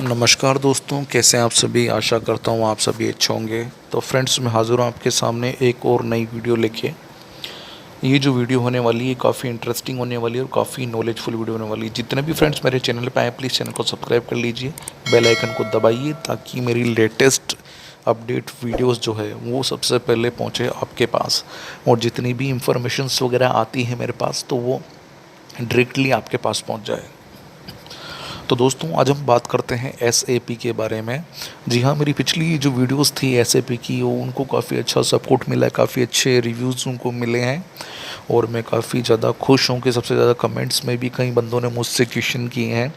नमस्कार दोस्तों, कैसे हैं आप सभी। आशा करता हूँ आप सभी अच्छे होंगे। तो फ्रेंड्स, मैं हाज़िर हूँ आपके सामने एक और नई वीडियो लेके। ये जो वीडियो होने वाली है काफ़ी इंटरेस्टिंग होने वाली है और काफ़ी नॉलेजफुल वीडियो होने वाली है। जितने भी फ्रेंड्स मेरे चैनल पे आए, प्लीज़ चैनल को सब्सक्राइब कर लीजिए, बेल आइकन को दबाइए ताकि मेरी लेटेस्ट अपडेट वीडियोस जो है वो सबसे पहले पहुँचे आपके पास। और जितनी भी इंफॉर्मेशंस वगैरह आती है मेरे पास, तो वो डायरेक्टली आपके पास पहुँच जाए। तो दोस्तों, आज हम बात करते हैं एसएपी के बारे में। जी हाँ, मेरी पिछली जो वीडियोस थी एसएपी की, वो उनको काफ़ी अच्छा सपोर्ट मिला है, काफ़ी अच्छे रिव्यूज़ उनको मिले हैं और मैं काफ़ी ज़्यादा खुश हूँ कि सबसे ज़्यादा कमेंट्स में भी कई बंदों ने मुझसे क्वेश्चन किए हैं।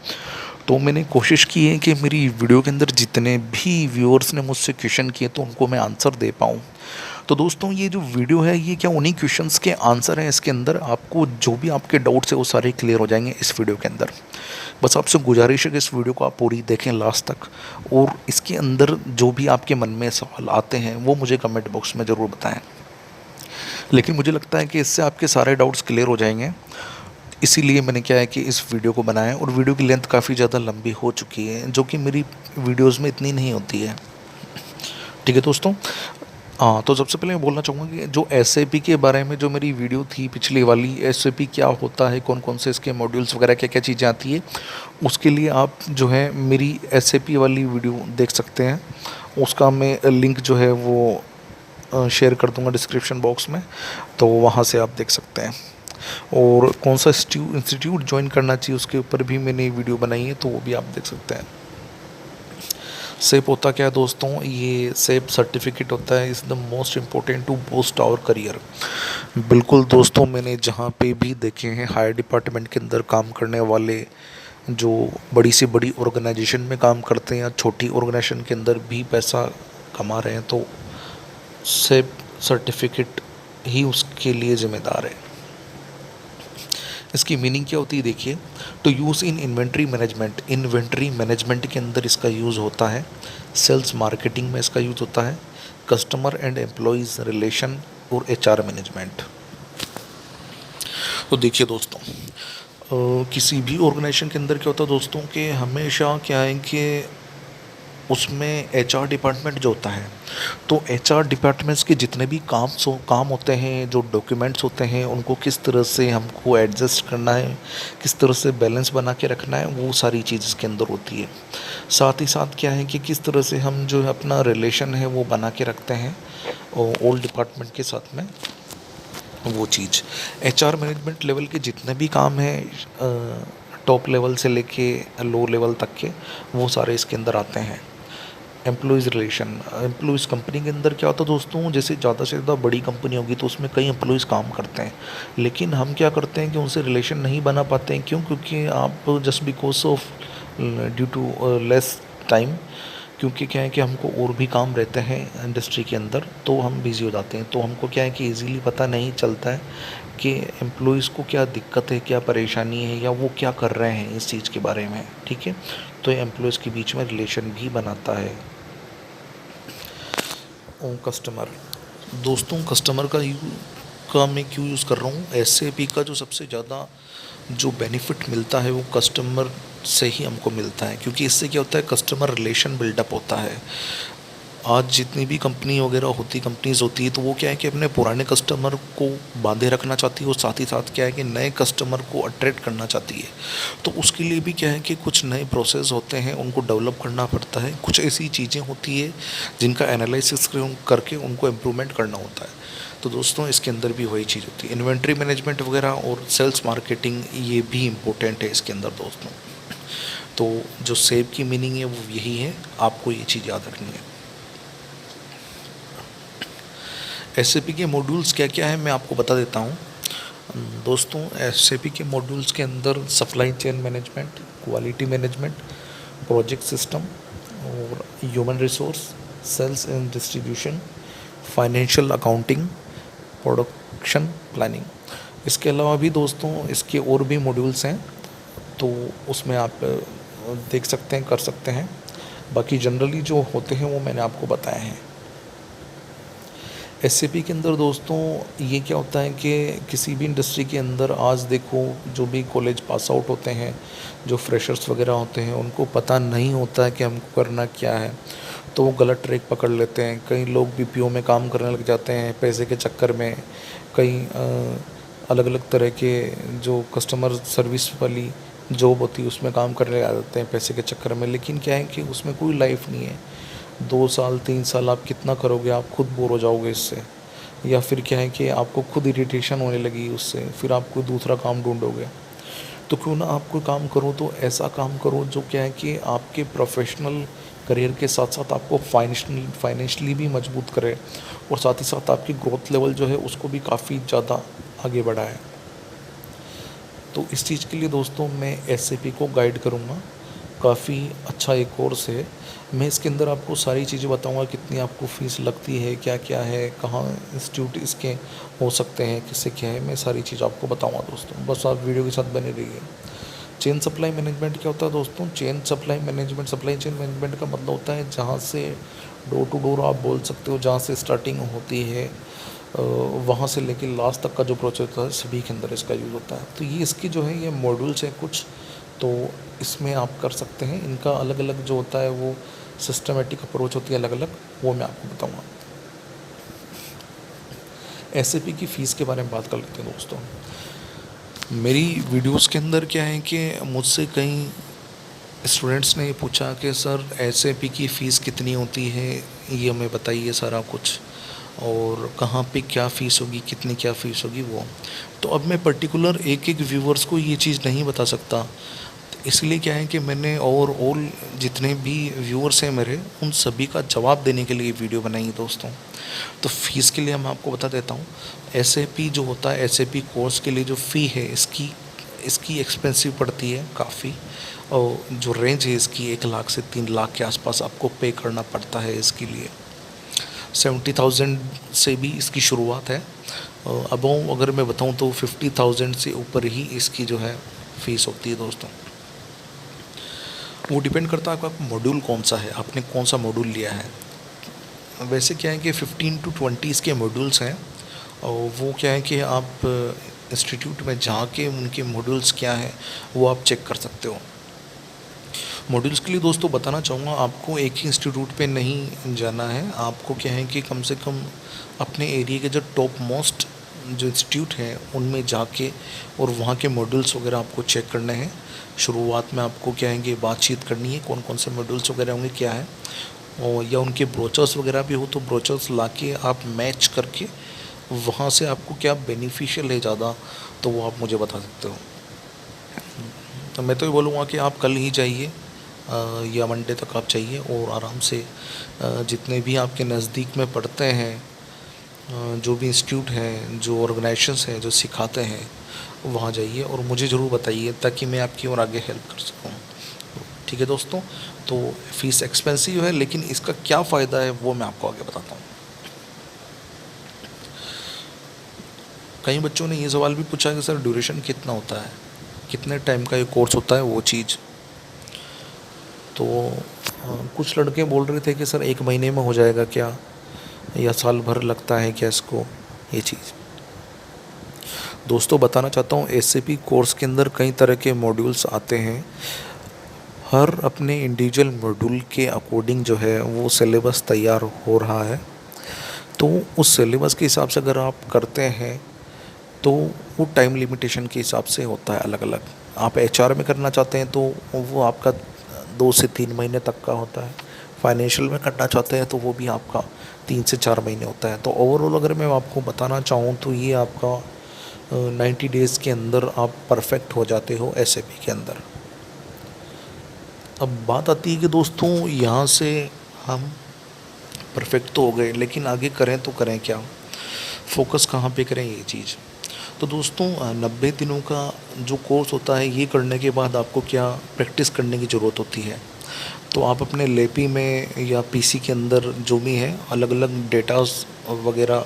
तो मैंने कोशिश की है कि मेरी वीडियो के अंदर जितने भी व्यूअर्स ने मुझसे क्वेश्चन किए तो उनको मैं आंसर दे पाऊँ। तो दोस्तों, ये जो वीडियो है ये क्या उन्हीं क्वेश्चंस के आंसर हैं। इसके अंदर आपको जो भी आपके डाउट्स है वो सारे क्लियर हो जाएंगे इस वीडियो के अंदर। बस आपसे गुजारिश है कि इस वीडियो को आप पूरी देखें लास्ट तक, और इसके अंदर जो भी आपके मन में सवाल आते हैं वो मुझे कमेंट बॉक्स में ज़रूर बताएं। लेकिन मुझे लगता है कि इससे आपके सारे डाउट्स क्लियर हो जाएंगे। इसीलिए मैंने क्या है कि इस वीडियो को बनाया, और वीडियो की लेंथ काफ़ी ज़्यादा लंबी हो चुकी है, जो कि मेरी वीडियोज़ में इतनी नहीं होती है। ठीक है दोस्तों। हाँ, तो सबसे पहले मैं बोलना चाहूँगा कि जो एसएपी के बारे में जो मेरी वीडियो थी पिछली वाली, एसएपी क्या होता है, कौन कौन से इसके मॉड्यूल्स वगैरह क्या क्या चीज़ें आती है, उसके लिए आप जो है मेरी एसएपी वाली वीडियो देख सकते हैं। उसका मैं लिंक जो है वो शेयर कर दूंगा डिस्क्रिप्शन बॉक्स में, तो वहाँ से आप देख सकते हैं। और कौन सा इंस्टीट्यूट ज्वाइन करना चाहिए उसके ऊपर भी मैंने वीडियो बनाई है, तो वो भी आप देख सकते हैं। सेप होता क्या है दोस्तों, ये सेप सर्टिफिकेट होता है, is the most important to boost our career. बिल्कुल दोस्तों, मैंने जहाँ पे भी देखे हैं हायर डिपार्टमेंट के अंदर काम करने वाले, जो बड़ी से बड़ी ऑर्गेनाइजेशन में काम करते हैं या छोटी ऑर्गेनाइजेशन के अंदर भी पैसा कमा रहे हैं, तो सेप सर्टिफिकेट ही उसके लिए ज़िम्मेदार है। इसकी मीनिंग क्या होती है देखिए, तो use in inventory management, inventory management के अंदर इसका यूज़ होता है। सेल्स मार्केटिंग में इसका यूज़ होता है। कस्टमर एंड एम्प्लॉयज़ रिलेशन और एचआर मैनेजमेंट। तो देखिए दोस्तों, किसी भी ऑर्गेनाइजेशन के अंदर क्या होता है दोस्तों कि हमेशा क्या है कि उसमें एचआर डिपार्टमेंट जो होता है, तो एचआर डिपार्टमेंट्स के जितने भी काम होते हैं, जो डॉक्यूमेंट्स होते हैं, उनको किस तरह से हमको एडजस्ट करना है, किस तरह से बैलेंस बना के रखना है, वो सारी चीज़ इसके अंदर होती है। साथ ही साथ क्या है कि किस तरह से हम जो है अपना रिलेशन है वो बना के रखते हैं और ऑल डिपार्टमेंट के साथ में, वो चीज़। एचआर मैनेजमेंट लेवल के जितने भी काम हैं, टॉप लेवल से लेके लो लेवल तक के, वो सारे इसके अंदर आते हैं। एम्प्लॉयज़ रिलेशन, एम्प्लॉयज़ कंपनी के अंदर क्या होता है दोस्तों, जैसे ज़्यादा से ज़्यादा बड़ी कंपनी होगी तो उसमें कई एम्प्लॉयज़ काम करते हैं, लेकिन हम क्या करते हैं कि उनसे रिलेशन नहीं बना पाते हैं। क्यों? क्योंकि आप just because of due to less time, क्योंकि क्या है कि हमको और भी काम रहते हैं इंडस्ट्री के अंदर, तो हम बिज़ी हो जाते हैं। तो हमको क्या है कि ईज़िली पता नहीं चलता है कि एम्प्लॉयज़ को क्या दिक्कत है, क्या परेशानी है, या वो क्या कर रहे हैं इस चीज़ के बारे में। ठीक है, तो एम्प्लॉयज़ के बीच में रिलेशन भी बनाता है। कस्टमर, दोस्तों कस्टमर का मैं क्यों यूज़ कर रहा हूँ, एसएपी का जो सबसे ज़्यादा जो बेनिफिट मिलता है वो कस्टमर से ही हमको मिलता है, क्योंकि इससे क्या होता है, कस्टमर रिलेशन बिल्डअप होता है। आज जितनी भी कंपनी वगैरह होती कंपनीज़ होती है, तो वो क्या है कि अपने पुराने कस्टमर को बांधे रखना चाहती है और साथ ही साथ क्या है कि नए कस्टमर को अट्रैक्ट करना चाहती है। तो उसके लिए भी क्या है कि कुछ नए प्रोसेस होते हैं, उनको डेवलप करना पड़ता है। कुछ ऐसी चीज़ें होती है जिनका एनालिसिस करके उनको इम्प्रूवमेंट करना होता है। तो दोस्तों, इसके अंदर भी वही चीज़ होती है। इन्वेंट्री मैनेजमेंट वगैरह और सेल्स मार्केटिंग, ये भी इम्पोर्टेंट है इसके अंदर दोस्तों। तो जो सेव की मीनिंग है वो यही है, आपको ये चीज़ याद रखनी है। एसएपी के मॉड्यूल्स क्या क्या है मैं आपको बता देता हूँ दोस्तों। एसएपी के मॉड्यूल्स के अंदर supply chain management, quality management, project system और human resource, sales and distribution, financial accounting, production planning. इसके अलावा भी दोस्तों इसके और भी मॉड्यूल्स हैं, तो उसमें आप देख सकते हैं, कर सकते हैं। बाकी जनरली जो होते हैं वो मैंने आपको बताए हैं। एसएपी के अंदर दोस्तों ये क्या होता है कि किसी भी इंडस्ट्री के अंदर आज देखो जो भी कॉलेज पास आउट होते हैं, जो फ्रेशर्स वगैरह होते हैं, उनको पता नहीं होता है कि हमको करना क्या है, तो वो गलत ट्रैक पकड़ लेते हैं। कई लोग बीपीओ में काम करने लग जाते हैं पैसे के चक्कर में। कई अलग अलग तरह के जो कस्टमर सर्विस वाली जॉब होती है उसमें काम करने लग जाते हैं पैसे के चक्कर में। लेकिन क्या है कि उसमें कोई लाइफ नहीं है। 2 साल 3 साल आप कितना करोगे, आप खुद बोर हो जाओगे इससे, या फिर क्या है कि आपको खुद इरिटेशन होने लगी उससे, फिर आप कोई दूसरा काम ढूंढोगे। तो क्यों ना आप कोई काम करो तो ऐसा काम करो जो क्या है कि आपके प्रोफेशनल करियर के साथ साथ आपको फाइनेंशियली भी मजबूत करे, और साथ ही साथ आपकी ग्रोथ लेवल जो है उसको भी काफ़ी ज़्यादा आगे बढ़ाए। तो इस चीज़ के लिए दोस्तों मैं एसएपी को गाइड करूँगा। काफ़ी अच्छा एक कोर्स है। मैं इसके अंदर आपको सारी चीज़ें बताऊँगा, कितनी आपको फ़ीस लगती है, क्या क्या है, कहाँ इंस्टीट्यूट इसके हो सकते हैं, किससे क्या है, मैं सारी चीज़ आपको बताऊँगा दोस्तों। बस आप वीडियो के साथ बने रहिए। चेन सप्लाई मैनेजमेंट क्या होता है दोस्तों? Chain supply management, supply chain management का मतलब होता है जहाँ से डोर टू डोर आप बोल सकते हो, जहाँ से स्टार्टिंग होती है वहाँ से लेके लास्ट तक का जो प्रोसेस होता है सभी के अंदर इसका यूज़ होता है। तो ये इसकी जो है ये मॉड्यूल्स हैं कुछ, तो इसमें आप कर सकते हैं। इनका अलग अलग जो होता है वो सिस्टमेटिक अप्रोच होती है अलग अलग, वो मैं आपको बताऊँगा। एसएपी की फ़ीस के बारे में बात कर लेते हैं दोस्तों। मेरी वीडियोस के अंदर क्या है कि मुझसे कई स्टूडेंट्स ने ये पूछा कि सर एसएपी की फ़ीस कितनी होती है, ये हमें बताइए सारा कुछ, और कहाँ पे क्या फ़ीस होगी, कितनी क्या फ़ीस होगी वो। तो अब मैं पर्टिकुलर एक एक व्यूवर्स को ये चीज़ नहीं बता सकता, इसलिए क्या है कि मैंने ओवरऑल जितने भी व्यूअर्स हैं मेरे, उन सभी का जवाब देने के लिए वीडियो बनाई है दोस्तों। तो फ़ीस के लिए मैं आपको बता देता हूँ। एसएपी जो होता है, एसएपी कोर्स के लिए जो फ़ी है इसकी इसकी एक्सपेंसिव पड़ती है काफ़ी, और जो रेंज है इसकी 1 लाख से 3 लाख के आसपास आपको पे करना पड़ता है इसके लिए। 70,000 से भी इसकी शुरुआत है। अब अगर मैं बताऊँ तो 50,000 से ऊपर ही इसकी जो है फ़ीस होती है दोस्तों। वो डिपेंड करता है आपका मॉड्यूल कौन सा है, आपने कौन सा मॉड्यूल लिया है। वैसे क्या है कि 15 to 20 इसके मॉड्यूल्स हैं, और वो क्या है कि आप इंस्टीट्यूट में जाके उनके मॉड्यूल्स क्या हैं वो आप चेक कर सकते हो। मॉड्यूल्स के लिए दोस्तों बताना चाहूँगा, आपको एक ही इंस्टीट्यूट पे नहीं जाना है। आपको क्या है कि कम से कम अपने एरिया के जो टॉप मोस्ट जो इंस्टीट्यूट हैं उनमें जाके और वहाँ के मॉड्यूल्स वगैरह आपको चेक करने हैं। शुरुआत में आपको क्या है कि बातचीत करनी है, कौन कौन से मॉड्यूल्स वगैरह होंगे क्या है, और या उनके ब्रोचर्स वगैरह भी हो तो ब्रोचर्स लाके आप मैच करके वहाँ से आपको क्या बेनिफिशियल है ज़्यादा, तो वो आप मुझे बता सकते हो। तो मैं तो ये बोलूँगा कि आप कल ही जाइए या मंडे तक आप चाहिए, और आराम से जितने भी आपके नज़दीक में पढ़ते हैं, जो भी इंस्टीट्यूट हैं, जो ऑर्गेनाइजेशंस हैं जो सिखाते हैं, वहाँ जाइए और मुझे ज़रूर बताइए ताकि मैं आपकी और आगे हेल्प कर सकूँ। ठीक है दोस्तों, तो फ़ीस एक्सपेंसिव है लेकिन इसका क्या फ़ायदा है वो मैं आपको आगे बताता हूँ। कई बच्चों ने ये सवाल भी पूछा कि सर ड्यूरेशन कितना होता है, कितने टाइम का ये कोर्स होता है वो चीज़। तो कुछ लड़के बोल रहे थे कि सर 1 महीने में हो जाएगा क्या, या साल भर लगता है क्या इसको, ये चीज़। दोस्तों बताना चाहता हूँ एसएपी कोर्स के अंदर कई तरह के मॉड्यूल्स आते हैं। हर अपने इंडिविजुअल मॉड्यूल के अकॉर्डिंग जो है वो सिलेबस तैयार हो रहा है। तो उस सिलेबस के हिसाब से अगर आप करते हैं तो वो टाइम लिमिटेशन के हिसाब से होता है अलग अलग। आप एचआर में करना चाहते हैं तो वो आपका 2 से 3 महीने तक का होता है। फाइनेंशियल में करना चाहते हैं तो वो भी आपका 3 से 4 महीने होता है। तो ओवरऑल अगर मैं आपको बताना चाहूँ तो ये आपका 90 डेज़ के अंदर आप परफेक्ट हो जाते हो एसएपी के अंदर। अब बात आती है कि दोस्तों यहाँ से हम परफेक्ट तो हो गए लेकिन आगे करें तो करें क्या, फोकस कहाँ पे करें ये चीज़। तो दोस्तों 90 दिनों का जो कोर्स होता है ये करने के बाद आपको क्या प्रैक्टिस करने की ज़रूरत होती है। तो आप अपने लैपी में या पीसी के अंदर जो भी है अलग अलग डेटास वगैरह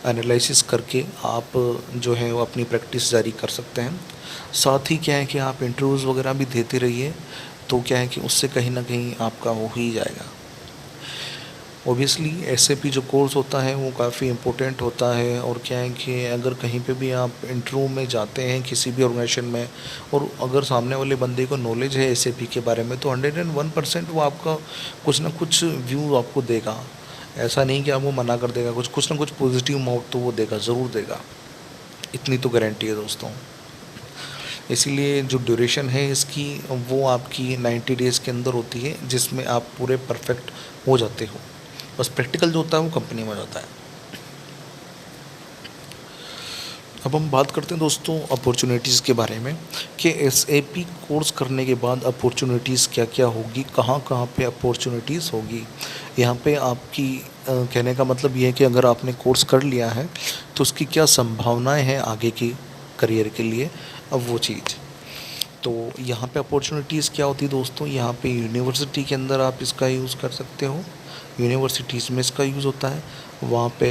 एनालिसिस करके आप जो है वो अपनी प्रैक्टिस जारी कर सकते हैं। साथ ही क्या है कि आप इंटरव्यूज़ वगैरह भी देते रहिए, तो क्या है कि उससे कहीं ना कहीं आपका हो ही जाएगा। ओबियसली एसएपी जो कोर्स होता है वो काफ़ी इम्पोर्टेंट होता है। और क्या है कि अगर कहीं पे भी आप इंटरव्यू में जाते हैं किसी भी ऑर्गेनाइजेशन में, और अगर सामने वाले बंदे को नॉलेज है एसएपी के बारे में, तो 101% वो आपका कुछ ना कुछ व्यू आपको देगा। ऐसा नहीं कि आपको मना कर देगा, कुछ ना कुछ पॉजिटिव माउथ तो वो देगा, ज़रूर देगा, इतनी तो गारंटी है दोस्तों। इसीलिए जो ड्यूरेशन है इसकी वो आपकी 90 डेज़ के अंदर होती है, जिसमें आप पूरे परफेक्ट हो जाते हो। बस प्रैक्टिकल जो होता है वो कंपनी में हो जाता है। अब हम बात करते हैं दोस्तों अपॉर्चुनिटीज़ के बारे में, कि एसएपी कोर्स करने के बाद अपॉर्चुनिटीज़ क्या क्या होगी, कहाँ कहाँ पे अपॉर्चुनिटीज़ होगी। यहाँ पे आपकी कहने का मतलब ये है कि अगर आपने कोर्स कर लिया है तो उसकी क्या संभावनाएं हैं आगे की करियर के लिए, अब वो चीज़। तो यहाँ पे अपॉर्चुनिटीज़ क्या होती है दोस्तों, यहाँ पे यूनिवर्सिटी के अंदर आप इसका यूज़ कर सकते हो, यूनिवर्सिटीज़ में इसका यूज़ होता है। वहाँ पे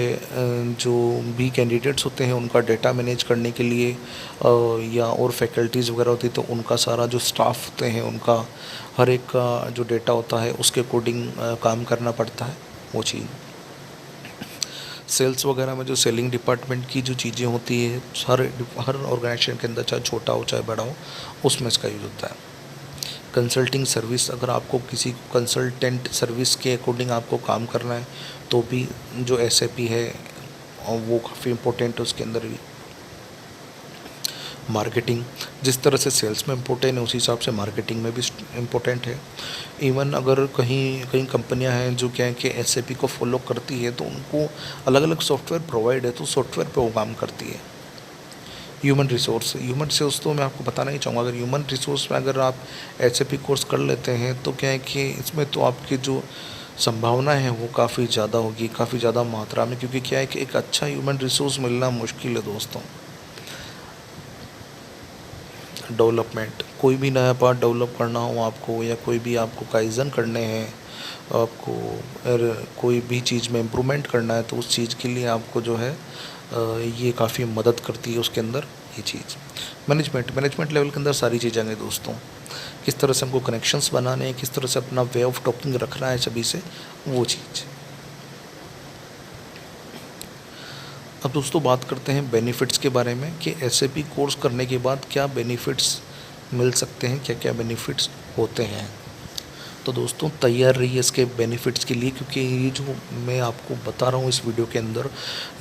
जो भी कैंडिडेट्स होते हैं उनका डेटा मैनेज करने के लिए या और फैकल्टीज़ वगैरह होती है, तो उनका सारा जो स्टाफ होते हैं उनका हर एक का जो डेटा होता है उसके अकॉर्डिंग काम करना पड़ता है, वो चीज़। सेल्स वगैरह में जो सेलिंग डिपार्टमेंट की जो चीज़ें होती है हर ऑर्गेनाइजेशन के अंदर, चाहे छोटा हो चाहे बड़ा हो, उसमें इसका यूज़ होता है। कंसल्टिंग सर्विस, अगर आपको किसी कंसल्टेंट सर्विस के अकॉर्डिंग आपको काम करना है तो भी जो एसएपी है और वो काफ़ी इम्पोर्टेंट है उसके अंदर भी। मार्केटिंग, जिस तरह से सेल्स में इम्पोर्टेंट है उसी हिसाब से मार्केटिंग में भी इम्पोर्टेंट है। इवन अगर कहीं कहीं कंपनियां हैं जो क्या है कि एसएपी को फॉलो करती है तो उनको अलग अलग सॉफ्टवेयर प्रोवाइड है, तो सॉफ्टवेयर पे वो काम करती है। ह्यूमन रिसोर्स तो मैं आपको बताना ही चाहूँगा, अगर ह्यूमन रिसोर्स में अगर आप एसएपी कोर्स कर लेते हैं तो क्या है कि इसमें तो आपकी जो संभावना है वो काफ़ी ज़्यादा होगी, काफ़ी ज़्यादा मात्रा में, क्योंकि क्या है कि एक अच्छा ह्यूमन रिसोर्स मिलना मुश्किल है दोस्तों। डेवलपमेंट, कोई भी नया पार्ट डेवलप करना हो आपको, या कोई भी आपको काइजन करने हैं आपको, और कोई भी चीज़ में इम्प्रूवमेंट करना है, तो उस चीज़ के लिए आपको जो है ये काफ़ी मदद करती है उसके अंदर ये चीज़। मैनेजमेंट लेवल के अंदर सारी चीज़ें आएंगी दोस्तों, किस तरह से हमको कनेक्शंस बनाने हैं, किस तरह से अपना वे ऑफ टॉकिंग रखना है सभी से, वो चीज़। अब दोस्तों बात करते हैं बेनिफिट्स के बारे में, कि एसएपी कोर्स करने के बाद क्या बेनिफिट्स मिल सकते हैं, क्या क्या बेनिफिट्स होते हैं। तो दोस्तों तैयार रहिए इसके बेनिफिट्स के लिए, क्योंकि ये जो मैं आपको बता रहा हूँ इस वीडियो के अंदर,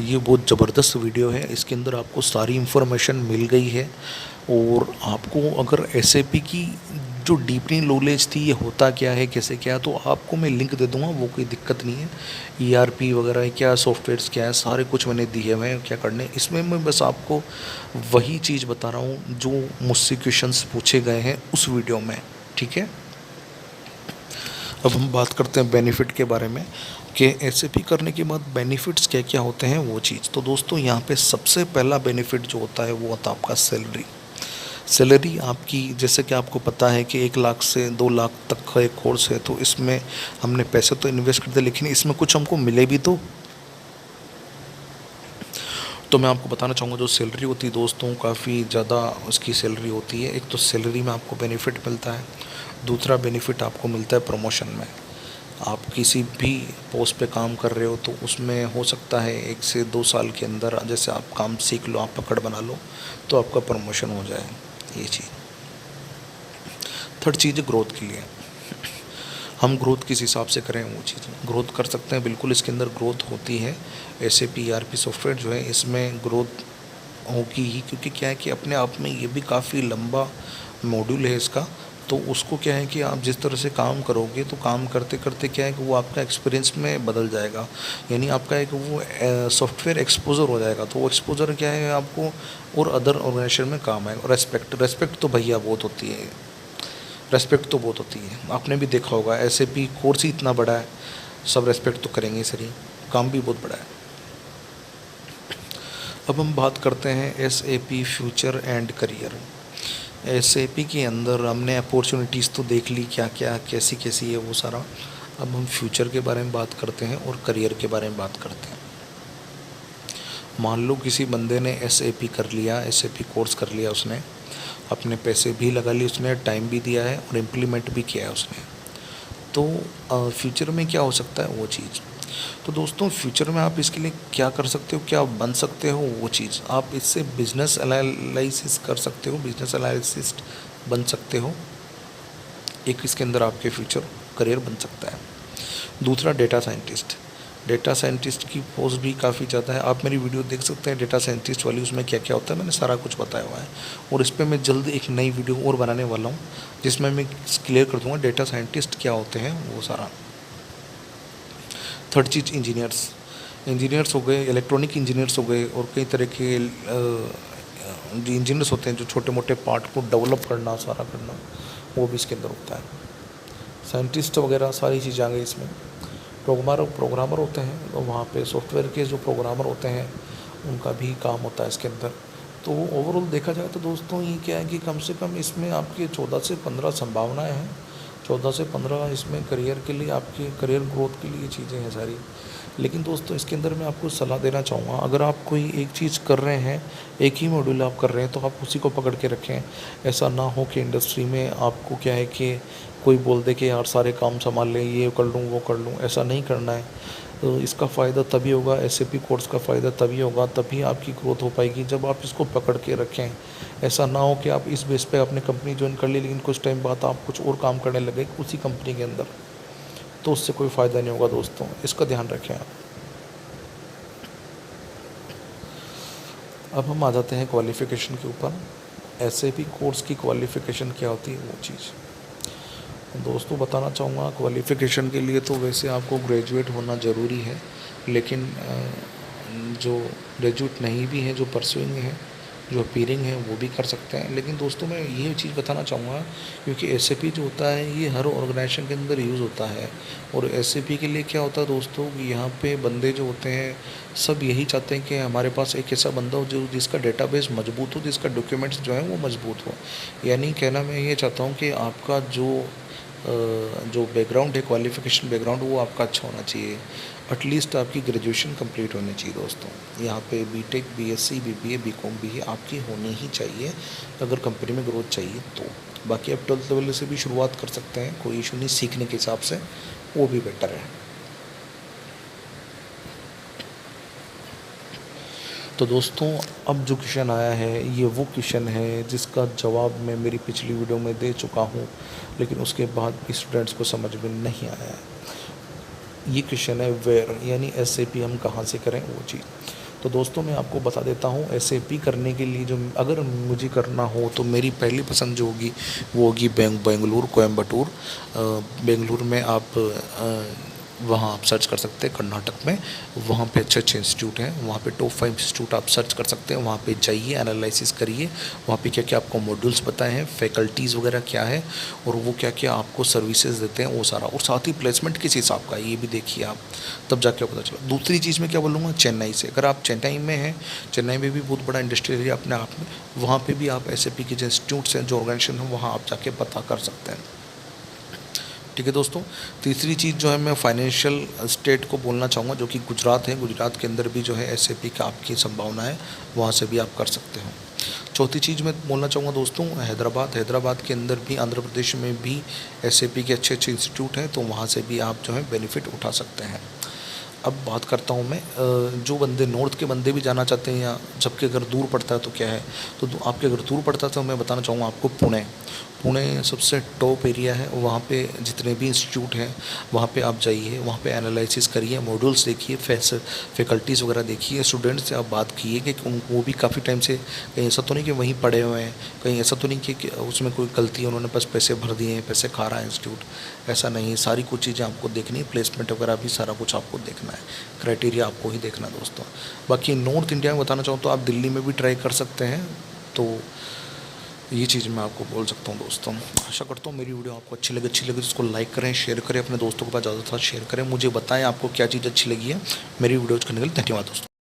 ये बहुत ज़बरदस्त वीडियो है। इसके अंदर आपको सारी इन्फॉर्मेशन मिल गई है, और आपको अगर एसएपी की जो डीपली नॉलेज थी ये होता क्या है कैसे क्या है, तो आपको मैं लिंक दे दूँगा, वो कोई दिक्कत नहीं है। ईआरपी वगैरह क्या सॉफ्टवेयर्स क्या है, सारे कुछ मैंने दिए हुए हैं क्या करने। इसमें मैं बस आपको वही चीज़ बता रहा हूँ जो मुझसे क्वेश्चंस पूछे गए हैं उस वीडियो में, ठीक है। अब हम बात करते हैं बेनिफिट के बारे में, कि एसएपी करने के बाद बेनिफिट्स क्या क्या होते हैं वो चीज़। तो दोस्तों यहाँ पे सबसे पहला बेनिफिट जो होता है वो होता है आपका सैलरी आपकी। जैसे कि आपको पता है कि 1 लाख से 2 लाख तक का एक कोर्स है, तो इसमें हमने पैसे तो इन्वेस्ट कर दिए, लेकिन इसमें कुछ हमको मिले भी तो मैं आपको बताना चाहूँगा जो सैलरी होती है दोस्तों, काफ़ी ज़्यादा उसकी सैलरी होती है। एक तो सैलरी में आपको बेनिफिट मिलता है, दूसरा बेनिफिट आपको मिलता है प्रमोशन में। आप किसी भी पोस्ट पे काम कर रहे हो तो उसमें हो सकता है 1 से 2 साल के अंदर, जैसे आप काम सीख लो, आप पकड़ बना लो, तो आपका प्रमोशन हो जाए, ये चीज़। थर्ड चीज़ है ग्रोथ के लिए, हम ग्रोथ किस हिसाब से करें वो चीज़ ग्रोथ कर सकते हैं, बिल्कुल इसके अंदर ग्रोथ होती है। एसएपी ईआरपी सॉफ्टवेयर जो है इसमें ग्रोथ होगी ही, क्योंकि क्या है कि अपने आप में ये भी काफ़ी लंबा मॉड्यूल है इसका। तो उसको क्या है कि आप जिस तरह से काम करोगे तो काम करते करते क्या है कि वो आपका एक्सपीरियंस में बदल जाएगा, यानी आपका एक वो सॉफ्टवेयर एक्सपोजर हो जाएगा। तो वो एक्सपोजर क्या है आपको और अदर ऑर्गेनाइजेशन में काम आएगा। और रेस्पेक्ट तो भैया बहुत होती है, रेस्पेक्ट तो बहुत होती है, आपने भी देखा होगा एसएपी कोर्स ही इतना बड़ा है, सब रेस्पेक्ट तो करेंगे सर, ही काम भी बहुत बड़ा है। अब हम बात करते हैं SAP future and career. SAP के अंदर हमने अपॉर्चुनिटीज़ तो देख ली क्या क्या कैसी कैसी है वो सारा। अब हम फ्यूचर के बारे में बात करते हैं और करियर के बारे में बात करते हैं। मान लो किसी बंदे ने एसएपी कर लिया, एसएपी कोर्स कर लिया, उसने अपने पैसे भी लगा लिए, उसने टाइम भी दिया है और इम्प्लीमेंट भी किया है उसने। तो फ्यूचर में क्या हो सकता है वो चीज़, तो दोस्तों फ्यूचर में आप इसके लिए क्या कर सकते हो, क्या बन सकते हो, वो चीज़ आप इससे बिजनेस एनालिसिस कर सकते हो, बिजनेस एनालिसिस्ट बन सकते हो। एक इसके अंदर आपके फ्यूचर करियर बन सकता है। दूसरा डेटा साइंटिस्ट, डेटा साइंटिस्ट की पोस्ट भी काफ़ी ज़्यादा है। आप मेरी वीडियो देख सकते हैं डेटा साइंटिस्ट वाली, उसमें क्या क्या होता है मैंने सारा कुछ बताया हुआ है। और इस पर मैं जल्द एक नई वीडियो और बनाने वाला हूँ जिसमें मैं क्लियर कर दूँगा डेटा साइंटिस्ट क्या होते हैं वो सारा। थर्ड चीज़ इंजीनियर्स हो गए, इलेक्ट्रॉनिक इंजीनियर्स हो गए, और कई तरह के जो इंजीनियर्स होते हैं जो छोटे मोटे पार्ट को डेवलप करना, सारा करना, वो भी इसके अंदर होता है। साइंटिस्ट वगैरह सारी चीज़ें आ गई इसमें। प्रोग्रामर होते हैं, तो वहाँ पे सॉफ्टवेयर के जो प्रोग्रामर होते हैं उनका भी काम होता है इसके अंदर। तो ओवरऑल देखा जाए तो दोस्तों ये क्या है कि कम से कम इसमें आपकी 14 से 15 संभावनाएं हैं। 14 से 15 इसमें करियर के लिए, आपके करियर ग्रोथ के लिए चीज़ें हैं सारी। लेकिन दोस्तों इसके अंदर मैं आपको सलाह देना चाहूँगा, अगर आप कोई एक चीज़ कर रहे हैं, एक ही मॉड्यूल आप कर रहे हैं, तो आप उसी को पकड़ के रखें। ऐसा ना हो कि इंडस्ट्री में आपको क्या है कि कोई बोल दे कि यार सारे काम संभाल लें, ये कर लूँ वो कर लूँ, ऐसा नहीं करना है। तो इसका फ़ायदा तभी होगा, SAP कोर्स का फ़ायदा तभी होगा, तभी आपकी ग्रोथ हो पाएगी जब आप इसको पकड़ के रखें। ऐसा ना हो कि आप इस बेस पे आपने कंपनी ज्वाइन कर ली, लेकिन कुछ टाइम बाद आप कुछ और काम करने लगे उसी कंपनी के अंदर, तो उससे कोई फ़ायदा नहीं होगा दोस्तों, इसका ध्यान रखें आप। अब हम आ जाते हैं क्वालिफ़िकेशन के ऊपर। SAP कोर्स की क्वालिफ़िकेशन क्या होती है वो चीज़ दोस्तों बताना चाहूँगा। क्वालिफ़िकेशन के लिए तो वैसे आपको ग्रेजुएट होना ज़रूरी है, लेकिन जो ग्रेजुएट नहीं भी हैं, जो परस्यूइंग हैं, जो अपीयरिंग हैं, वो भी कर सकते हैं। लेकिन दोस्तों मैं ये चीज़ बताना चाहूँगा, क्योंकि SAP जो होता है ये हर ऑर्गेनाइजेशन के अंदर यूज़ होता है। और SAP के लिए क्या होता है दोस्तों, यहाँ पे बंदे जो होते हैं सब यही चाहते हैं कि हमारे पास एक ऐसा बंदा हो जो जिसका डेटाबेस मजबूत हो, जिसका डॉक्यूमेंट्स जो है वो मजबूत हो। यानी कहना मैं ये चाहता हूँ कि आपका जो बैकग्राउंड है, क्वालिफ़िकेशन बैकग्राउंड, वो आपका अच्छा होना चाहिए। एटलीस्ट आपकी ग्रेजुएशन कंप्लीट होनी चाहिए दोस्तों। यहाँ पे BTech, BSc, BBA, BCom भी आपकी होनी ही चाहिए अगर कंपनी में ग्रोथ चाहिए तो। बाकी आप 12th लेवल से भी शुरुआत कर सकते हैं, कोई इशू नहीं, सीखने के हिसाब से वो भी बेटर है। तो दोस्तों अब जो क्वेश्चन आया है ये वो क्वेश्चन है जिसका जवाब मैं मेरी पिछली वीडियो में दे चुका हूँ, लेकिन उसके बाद भी स्टूडेंट्स को समझ में नहीं आया है। ये क्वेश्चन है वेयर, यानी SAP हम कहाँ से करें वो चीज़। तो दोस्तों मैं आपको बता देता हूँ, SAP करने के लिए जो अगर मुझे करना हो तो मेरी पहली पसंद जो होगी वो होगी बेंगलुरु, कोयम्बटूर। बेंगलुरु में आप वहाँ आप सर्च कर सकते हैं कर्नाटक में, वहाँ पे अच्छे अच्छे इंस्टीट्यूट हैं, वहाँ पे टॉप 5 इंस्टीट्यूट आप सर्च कर सकते हैं। वहाँ पे जाइए, एनालिसिस करिए, वहाँ पे क्या क्या आपको मॉड्यूल्स बताए हैं, फैकल्टीज़ वगैरह क्या है, और वो क्या क्या आपको सर्विसेज देते हैं वो सारा, और साथ ही प्लेसमेंट किस हिसाब का ये भी देखिए आप, तब जाके पता चला। दूसरी चीज़ मैं क्या बोलूँगा, चेन्नई से, अगर आप चेन्नई में हैं, चेन्नई में भी बहुत बड़ा इंडस्ट्रियल एरिया अपने आप में, वहाँ पर भी आप SAP के जो इंस्टीट्यूट्स हैं, जो ऑर्गेनाइजेशन हैं, वहाँ आप जाके पता कर सकते हैं। ठीक है दोस्तों। तीसरी चीज़ जो है मैं फाइनेंशियल स्टेट को बोलना चाहूँगा, जो कि गुजरात है। गुजरात के अंदर भी जो है SAP का आपकी संभावना है, वहाँ से भी आप कर सकते हो। चौथी चीज़ मैं बोलना चाहूँगा दोस्तों, हैदराबाद के अंदर भी, आंध्र प्रदेश में भी SAP के अच्छे अच्छे इंस्टीट्यूट हैं, तो वहाँ से भी आप जो है बेनिफिट उठा सकते हैं। अब बात करता हूँ मैं, जो बंदे नॉर्थ के बंदे भी जाना चाहते हैं, या जबकि अगर दूर पड़ता है तो क्या है, तो आपके अगर दूर पड़ता है तो मैं बताना चाहूँगा आपको पुणे सबसे टॉप एरिया है। वहाँ पे जितने भी इंस्टीट्यूट हैं वहाँ पे आप जाइए, वहाँ पे एनालिसिस करिए, मॉड्यूल्स देखिए, फैकल्टीज़ वगैरह देखिए, स्टूडेंट्स से आप बात कीजिए कि वो भी काफ़ी टाइम से, कहीं ऐसा तो नहीं कि वहीं पढ़े हुए हैं, कहीं ऐसा तो नहीं कि उसमें कोई गलती है, उन्होंने बस पैसे भर दिए हैं, पैसे खा रहा है इंस्टीट्यूट, ऐसा नहीं है। सारी कुछ चीज़ें आपको देखनी है, प्लेसमेंट वगैरह भी सारा कुछ आपको देखना है, क्राइटेरिया आपको ही देखना है दोस्तों। बाकी नॉर्थ इंडिया में बताना चाहूँ तो आप दिल्ली में भी ट्राई कर सकते हैं। तो ये चीज़ मैं आपको बोल सकता हूँ दोस्तों। आशा करता हूँ मेरी वीडियो आपको अच्छी लगे तो इसको लाइक करें, शेयर करें, अपने दोस्तों के पास ज़्यादा शेयर करें। मुझे बताएं आपको क्या चीज़ अच्छी लगी है। मेरी वीडियोज़ करने के लिए धन्यवाद दोस्तों।